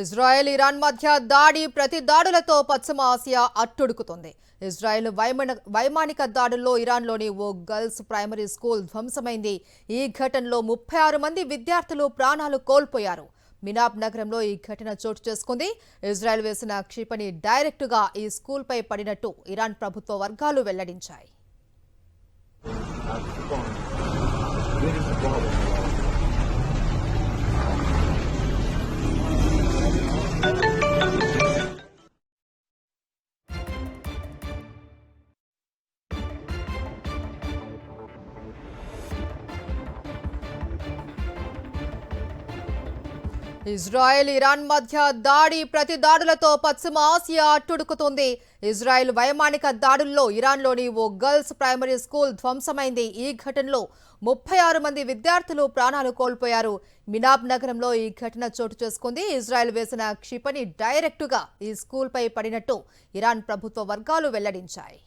Israel Iran మధ్య దాడి ప్రతి దాడులతో పశ్చిమ ఆసియా అట్టుడుకుతోంది. ఇజ్రాయెల్ వైమానిక దాడుల్లో ఇరాన్లోని ఓ గర్ల్స్ ప్రైమరీ స్కూల్ ధ్వంసమైంది. ఈ ఘటనలో 36 మంది విద్యార్థులు ప్రాణాలు కోల్పోయారు. మినాబ్ నగరంలో ఈ ఘటన చోటు చేసుకుంది. ఇజ్రాయెల్ వేసిన క్షిపణి డైరెక్టుగా ఈ స్కూల్పై పడినట్టు ఇరాన్ ప్రభుత్వ వర్గాలు వెల్లడించాయి. ఇజ్రాయెల్ ఇరాన్ మధ్య దాడి ప్రతి దాడులతో పశ్చిమ ఆసియా అట్టుడుకుతోంది. ఇజ్రాయెల్ వైమానిక దాడుల్లో ఇరాన్లోని ఓ గర్ల్స్ ప్రైమరీ స్కూల్ ధ్వంసమైంది. ఈ ఘటనలో 36 మంది విద్యార్థులు ప్రాణాలు కోల్పోయారు. మినాబ్ నగరంలో ఈ ఘటన చోటు చేసుకుంది. ఇజ్రాయెల్ వేసిన క్షిపణి డైరెక్టుగా ఈ స్కూల్పై పడినట్టు ఇరాన్ ప్రభుత్వ వర్గాలు వెల్లడించాయి.